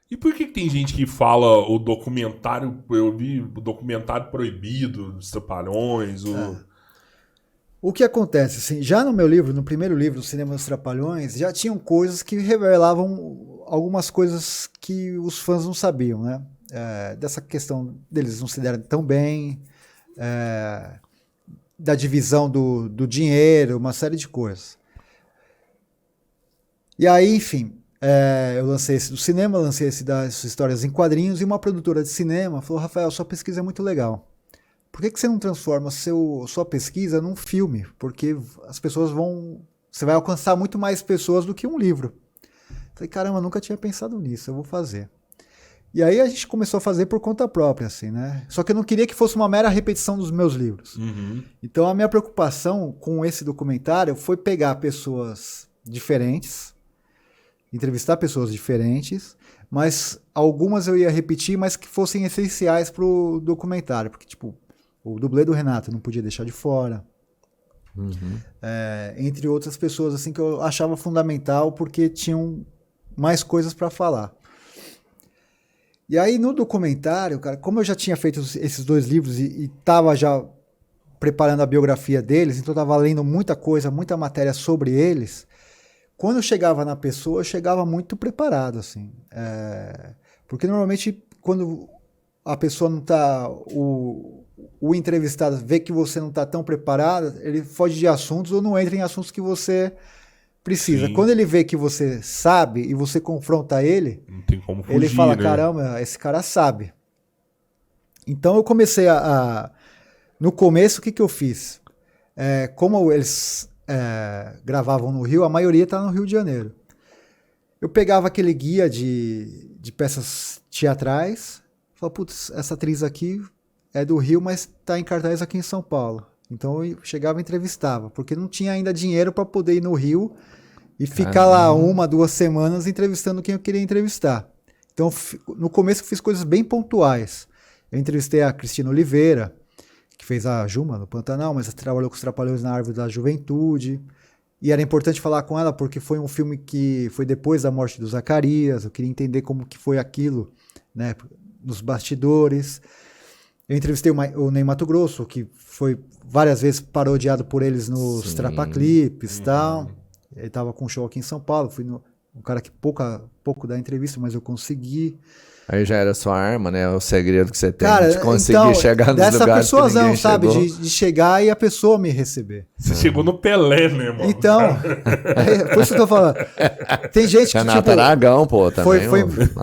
E por que tem gente que fala o documentário, eu vi o documentário proibido dos Trapalhões, O que acontece, assim, já no meu livro, no primeiro livro, O Cinema dos Trapalhões, já tinham coisas que revelavam algumas coisas que os fãs não sabiam, né? Dessa questão deles não se derem tão bem, da divisão do dinheiro, uma série de coisas. E aí, enfim, eu lancei esse do cinema, lancei esse das histórias em quadrinhos, e uma produtora de cinema falou: Rafael, sua pesquisa é muito legal. Por que você não transforma sua pesquisa num filme? Porque as pessoas vão... Você vai alcançar muito mais pessoas do que um livro. Falei, caramba, nunca tinha pensado nisso, eu vou fazer. E aí a gente começou a fazer por conta própria, assim, né? Só que eu não queria que fosse uma mera repetição dos meus livros. Uhum. Então a minha preocupação com esse documentário foi pegar pessoas diferentes, entrevistar pessoas diferentes, mas algumas eu ia repetir, mas que fossem essenciais pro documentário. Porque, tipo, o dublê do Renato não podia deixar de fora. Uhum. Entre outras pessoas assim que eu achava fundamental porque tinham mais coisas para falar. E aí no documentário, cara, como eu já tinha feito esses 2 livros e estava já preparando a biografia deles, então eu estava lendo muita coisa, muita matéria sobre eles, quando eu chegava na pessoa, eu chegava muito preparado, assim. Porque normalmente quando a pessoa não está... O entrevistado vê que você não está tão preparado, ele foge de assuntos ou não entra em assuntos que você precisa. Sim. Quando ele vê que você sabe e você confronta ele, Não tem como fugir, ele fala, né? caramba, esse cara sabe. Então eu comecei no começo, o que eu fiz? Como eles gravavam no Rio, a maioria está no Rio de Janeiro. Eu pegava aquele guia de peças teatrais, falava, putz, essa atriz aqui é do Rio, mas está em cartaz aqui em São Paulo. Então eu chegava e entrevistava, porque não tinha ainda dinheiro para poder ir no Rio e ficar lá 1, 2 semanas entrevistando quem eu queria entrevistar. Então no começo eu fiz coisas bem pontuais. Eu entrevistei a Cristina Oliveira, que fez a Juma no Pantanal, mas trabalhou com os Trapalhões na Árvore da Juventude. E era importante falar com ela porque foi um filme que foi depois da morte do Zacarias. Eu queria entender como que foi aquilo, né, nos bastidores. Eu entrevistei o Ney Matogrosso, que foi várias vezes parodiado por eles nos Trapaclipes e tal. Ele estava com um show aqui em São Paulo. Fui um cara que pouco dá entrevista, mas eu consegui. Aí já era sua arma, né? O segredo que você tem Cara, de conseguir então, chegar nos dessa lugares que persuasão, ninguém sabe? chegou. De chegar e a pessoa me receber. Você chegou no Pelé, né, mano? Então, por isso que eu tô falando. Tem gente que, Renato tipo... Aragão, pô, também.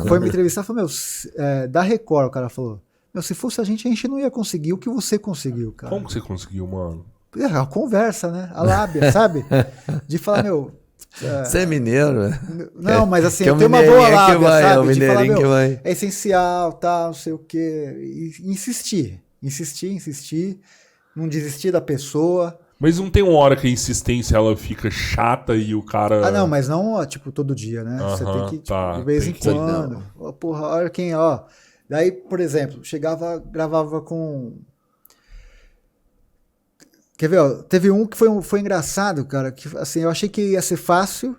Foi me entrevistar e falou, da Record, o cara falou, se fosse a gente não ia conseguir o que você conseguiu, cara. Como que você conseguiu, mano? A conversa, né? A lábia, sabe? De falar, Você é mineiro, né? Não, mas assim, eu tem uma boa lábia, vai, sabe? É o mineirinho de falar, que vai. é essencial, tal, não sei o quê. E insistir, não desistir da pessoa. Mas não tem uma hora que a insistência ela fica chata e o cara... Ah, não, mas não, tipo, todo dia, né? Você tem que, tipo, de vez em quando. Porra, olha quem, ó. Daí, por exemplo, gravava com... Quer ver, ó, teve um que foi engraçado, cara, que assim, eu achei que ia ser fácil,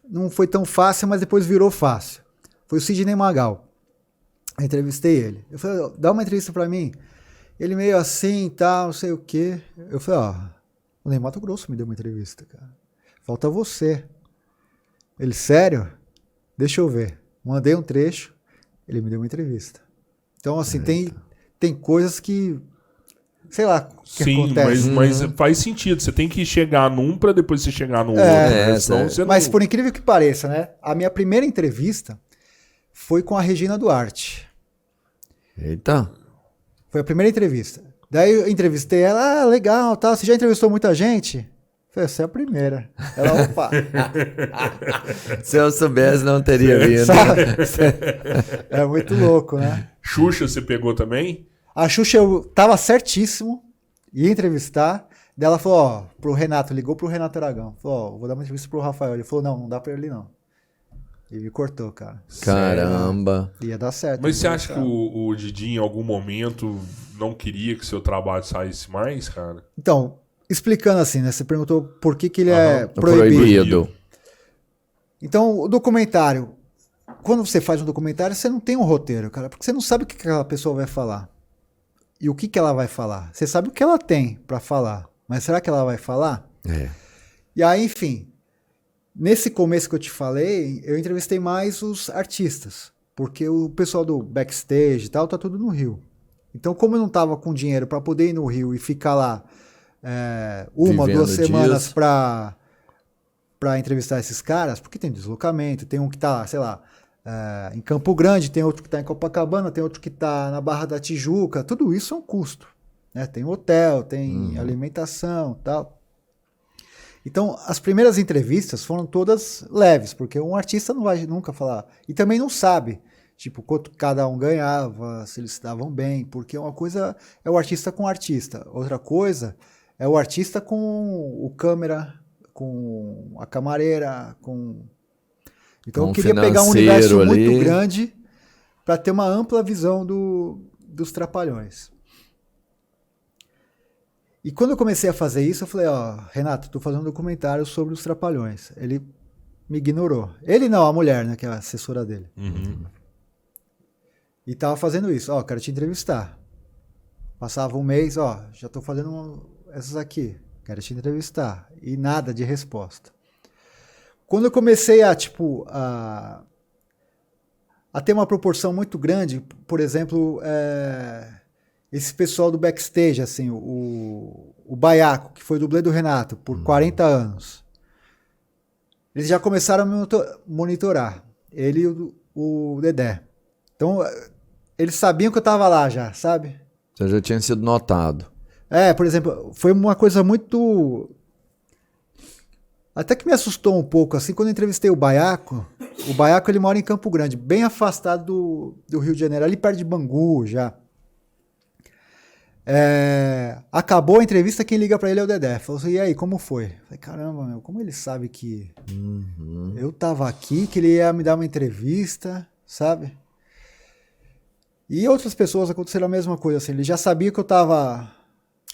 não foi tão fácil, mas depois virou fácil. Foi o Sidney Magal. Eu entrevistei ele. Eu falei, dá uma entrevista pra mim. Ele meio assim e tal, não sei o quê. Eu falei, ó, o Ney Matogrosso me deu uma entrevista, cara. Falta você. Ele, sério? Deixa eu ver. Mandei um trecho, ele me deu uma entrevista. Então, assim, tem coisas que... Sei lá o que acontece. Mas faz sentido. Você tem que chegar num pra depois você chegar no outro. Né? Senão você mas por incrível que pareça, né? A minha primeira entrevista foi com a Regina Duarte. Eita. Foi a primeira entrevista. Daí eu entrevistei ela, legal, tal. Você já entrevistou muita gente? Eu falei, essa é a primeira. Ela, opa. Se eu soubesse, não teria vindo. É muito louco, né? Xuxa você pegou também? A Xuxa, eu tava certíssimo, ia entrevistar, daí ela falou, ó, pro Renato, ligou pro Renato Aragão, falou, ó, vou dar uma entrevista pro Rafael. Ele falou, não dá pra ele não. E me cortou, cara. Caramba. Ia dar certo. Mas você acha que o Didi em algum momento não queria que seu trabalho saísse mais, cara? Então, explicando assim, né, você perguntou por que ele é proibido. Então, o documentário, quando você faz um documentário, você não tem um roteiro, cara, porque você não sabe o que aquela pessoa vai falar. E o que ela vai falar. Você sabe o que ela tem pra falar, mas será que ela vai falar? E aí, enfim, nesse começo que eu te falei, eu entrevistei mais os artistas, porque o pessoal do backstage e tal tá tudo no Rio. Então, como eu não tava com dinheiro pra poder ir no Rio e ficar lá 2 semanas pra entrevistar esses caras, porque tem deslocamento, tem um que tá, sei lá, em Campo Grande, tem outro que tá em Copacabana, tem outro que tá na Barra da Tijuca, tudo isso é um custo, né? Tem hotel, tem alimentação e tal. Então, as primeiras entrevistas foram todas leves, porque um artista não vai nunca falar, e também não sabe, tipo, quanto cada um ganhava, se eles se davam bem, porque uma coisa é o artista com o artista, outra coisa é o artista com o câmera, com a camareira, com... Então Com eu queria pegar um universo muito grande para ter uma ampla visão dos Trapalhões. E quando eu comecei a fazer isso, eu falei, Renato, tô fazendo um documentário sobre os Trapalhões. Ele me ignorou. Ele não, a mulher, né, que é a assessora dele. E tava fazendo isso, quero te entrevistar. Passava um mês, já tô fazendo essas aqui, quero te entrevistar. E nada de resposta. Quando eu comecei a ter uma proporção muito grande, por exemplo, esse pessoal do backstage, assim, o Baiaco, que foi dublê do Renato por 40 anos, eles já começaram a monitorar, ele e o Dedé. Então, eles sabiam que eu estava lá já, sabe? Você já tinha sido notado. Por exemplo, foi uma coisa muito... Até que me assustou um pouco, assim, quando eu entrevistei o Baiaco ele mora em Campo Grande, bem afastado do Rio de Janeiro, ali perto de Bangu já. Acabou a entrevista, quem liga pra ele é o Dedé. Falou assim, e aí, como foi? Eu falei, caramba, meu, como ele sabe que eu tava aqui, que ele ia me dar uma entrevista, sabe? E outras pessoas aconteceram a mesma coisa, assim, ele já sabia que eu tava...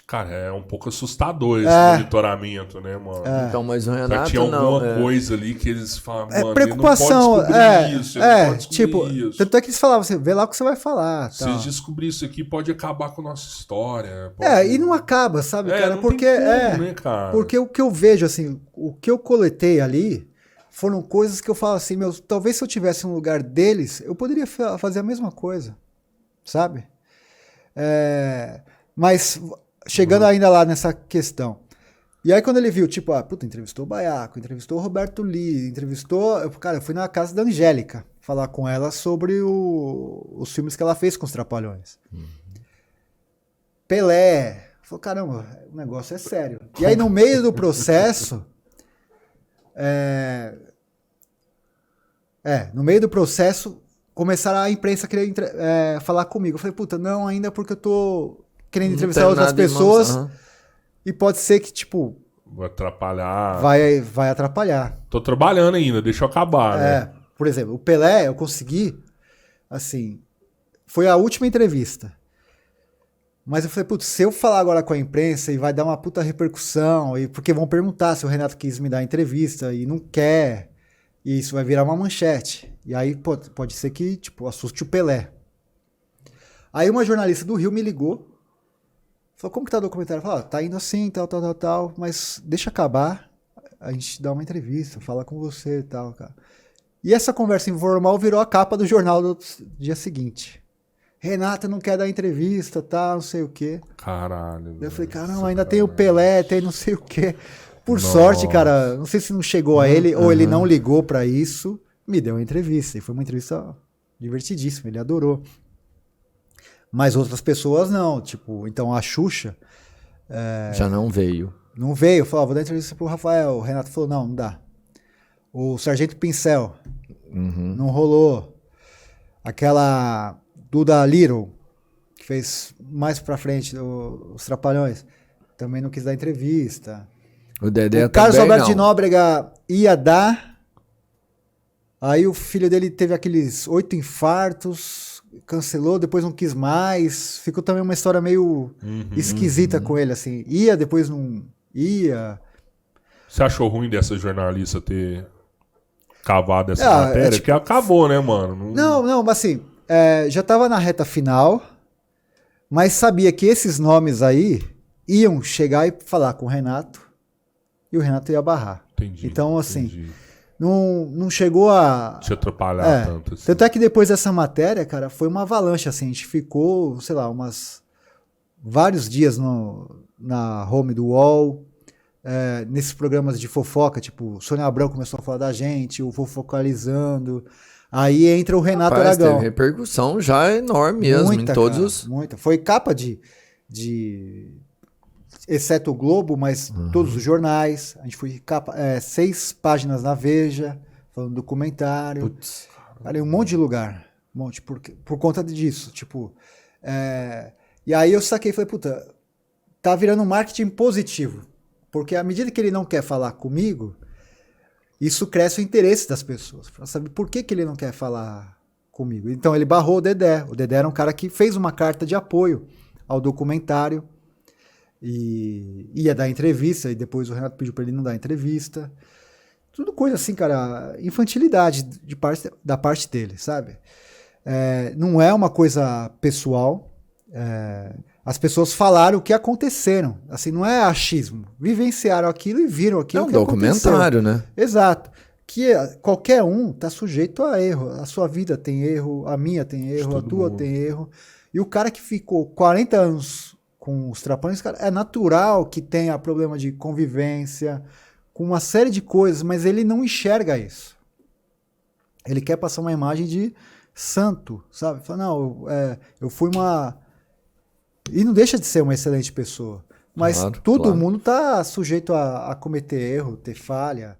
Cara, é um pouco assustador esse monitoramento, né, mano? Então, mas o Renato tinha alguma coisa ali que eles falavam, mano, preocupação, ele não pode descobrir isso, ele não pode descobrir tipo, isso. Tanto é que eles falavam assim, vê lá o que você vai falar. Se eles descobrirem isso aqui, pode acabar com a nossa história. E não acaba, sabe, cara? Não porque tem como, né, cara? Porque o que eu vejo, assim, o que eu coletei ali foram coisas que eu falo assim, talvez se eu tivesse no lugar deles, eu poderia fazer a mesma coisa, sabe? Mas chegando ainda lá nessa questão. E aí quando ele viu, tipo, entrevistou o Baiaco, entrevistou o Roberto Lee, eu fui na casa da Angélica falar com ela sobre os filmes que ela fez com os Trapalhões. Pelé. Falou, caramba, o negócio é sério. E aí no meio do processo, começaram a imprensa querer falar comigo. Eu falei, não, ainda porque eu tô querendo entrevistar outras pessoas e pode ser que, tipo... Vai atrapalhar. Vai atrapalhar. Tô trabalhando ainda, deixa eu acabar, né? Por exemplo, o Pelé, eu consegui, assim, foi a última entrevista. Mas eu falei, se eu falar agora com a imprensa e vai dar uma puta repercussão, porque vão perguntar se o Renato quis me dar a entrevista e não quer, e isso vai virar uma manchete. E aí pode ser que, tipo, assuste o Pelé. Aí uma jornalista do Rio me ligou, falou, como que tá o documentário? Falou, tá indo assim, tal, mas deixa acabar, a gente dá uma entrevista, fala com você e tal, cara. E essa conversa informal virou a capa do jornal do dia seguinte. Renato não quer dar entrevista, tal, não sei o quê. Caralho. Eu falei, caramba, ainda tem o Pelé, tem não sei o quê. Por sorte, cara, não sei se não chegou a ele ou ele não ligou pra isso, me deu uma entrevista. E foi uma entrevista divertidíssima, ele adorou. Mas outras pessoas não, tipo, então a Xuxa... já não veio. Não veio, falou, vou dar entrevista pro Rafael. O Renato falou, não dá. O Sargento Pincel, não rolou. Aquela Duda Little, que fez mais pra frente os Trapalhões, também não quis dar entrevista. O Dedé o Carlos também Alberto não. de Nóbrega ia dar, aí o filho dele teve aqueles 8 infartos, cancelou, depois não quis mais, ficou também uma história meio esquisita com ele, assim, ia, depois não ia. Você achou ruim dessa jornalista ter cavado essa É, matéria? é tipo- Que acabou, né, mano? Não, mas assim, já tava na reta final, mas sabia que esses nomes aí iam chegar e falar com o Renato, e o Renato ia barrar. Entendi. Então, assim, entendi. não chegou a... Te atrapalhar tanto assim. Tanto é que depois dessa matéria, cara, foi uma avalanche, assim, a gente ficou, sei lá, vários dias na home do UOL, nesses programas de fofoca, tipo, Sônia Abrão começou a falar da gente, o Fofocalizando, aí entra o Renato Rapaz, Aragão. teve repercussão já enorme mesmo Muita, em todos cara, os... muita. Foi capa de exceto o Globo, mas todos os jornais, a gente foi capa, 6 páginas na Veja, falando do documentário. Putz. Cara, em um monte de lugar. Um monte, por conta disso. Tipo. E aí eu saquei e falei, puta, tá virando um marketing positivo. Porque à medida que ele não quer falar comigo, isso cresce o interesse das pessoas. Pra saber por que ele não quer falar comigo. Então ele barrou o Dedé. O Dedé era um cara que fez uma carta de apoio ao documentário. E ia dar entrevista, e depois o Renato pediu pra ele não dar entrevista. Tudo coisa assim, cara, infantilidade da parte dele, sabe? Não é uma coisa pessoal. As pessoas falaram o que aconteceram. Assim, não é achismo. Vivenciaram aquilo e viram aquilo que aconteceu. Documentário, né? Exato. Que qualquer um tá sujeito a erro. A sua vida tem erro, a minha tem erro, a tua tem erro. E o cara que ficou 40 anos com os Trapalhões, cara, é natural que tenha problema de convivência, com uma série de coisas, mas ele não enxerga isso. Ele quer passar uma imagem de santo, sabe? Fala, não, eu fui uma... E não deixa de ser uma excelente pessoa. Mas Claro, todo claro. mundo tá sujeito a cometer erro, ter falha.